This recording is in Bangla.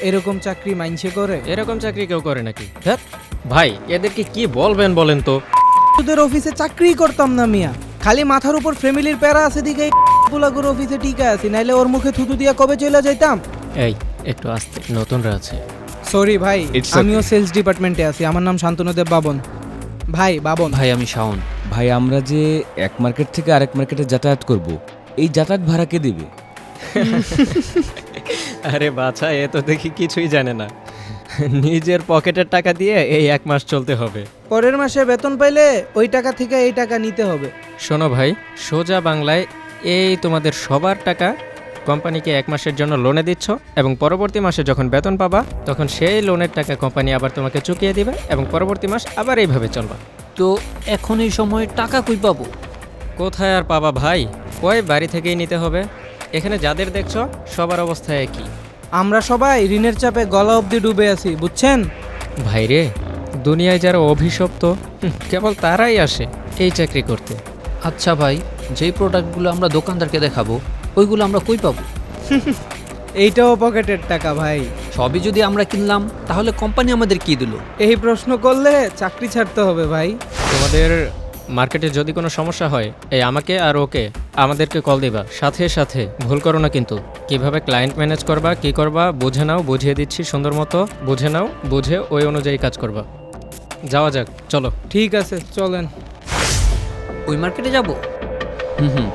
এরকম চাকরি মাইনছে করে? এরকম চাকরি কেউ করে নাকি? হ্যাঁ ভাই, এদেরকে কি বলবেন বলেন তো? তোদের অফিসে চাকরি করতাম না মিয়া, খালি মাথার উপর ফ্যামিলির প্যারা আছে দিকে গুলাগুর অফিসে টিকা আছি, নাইলে ওর মুখে থুতু দিয়া কবে চলে যাইতাম। এই একটু আস্তে, নতুনরা আছে। সরি ভাই, It's okay. আমিও সেলস ডিপার্টমেন্টে আছি। আমার নাম শান্তনুদেব বাবন। ভাই বাবন। ভাই আমি শাওন। ভাই আমরা যে এক মার্কেট থেকে আরেক মার্কেটে যাতায়াত করব, এই যাতায়াত ভাড়া কে দেবে? আরে বাছা, এ তো দেখি কিছুই জানে না। নিজের পকেটের টাকা দিয়ে এই 1 মাস চলতে হবে। পরের মাসে বেতন পাইলে ওই টাকা থেকে এই টাকা নিতে হবে। শোনো ভাই, সোজা বাংলায় এই তোমাদের সবার টাকা কোম্পানিকে 1 মাসের জন্য লোনে দিচ্ছ, এবং পরবর্তী মাসে যখন বেতন পাবা তখন সেই লোনের টাকা কোম্পানি আবার তোমাকে চুকিয়ে দিবে, এবং পরবর্তী মাস আবার এইভাবে চলবা। তো এখন এই সময় টাকা কই পাবো? কোথায় আর পাবা ভাই, ওই বাড়ি থেকেই নিতে হবে। এখানে যাদের দেখছো সবার অবস্থা একই। আমরা সবাই ঋণের চাপে গলা অবধি ডুবে আছি, বুঝছেন? ভাইরে, দুনিয়ায় যারা অভিশপ্ত কেবল তারাই আসে এই চাকরি করতে। আচ্ছা ভাই, যেই প্রোডাক্টগুলো আমরা দোকানদারকে দেখাবো ওইগুলো আমরা কই পাবো? এইটাও পকেটের টাকা ভাই। সবই যদি আমরা কিনলাম তাহলে কোম্পানি আমাদের কি দিল? এই প্রশ্ন করলে চাকরি ছাড়তে হবে ভাই। তোমাদের মার্কেটে যদি কোনো সমস্যা হয়, এই আমাকে আর ওকে আমাদেরকে কল দিবা, সাথে সাথে। ভুল করো না কিন্তু। কিভাবে ক্লায়েন্ট ম্যানেজ করবা, কি করবা বুঝে নাও, বুঝিয়ে দিচ্ছি সুন্দর মতো। বুঝে নাও, বুঝে ওই অনুযায়ী কাজ করবা। যাওয়া যাক, চলো। ঠিক আছে, চলেন। ওই মার্কেটে যাব? হুম।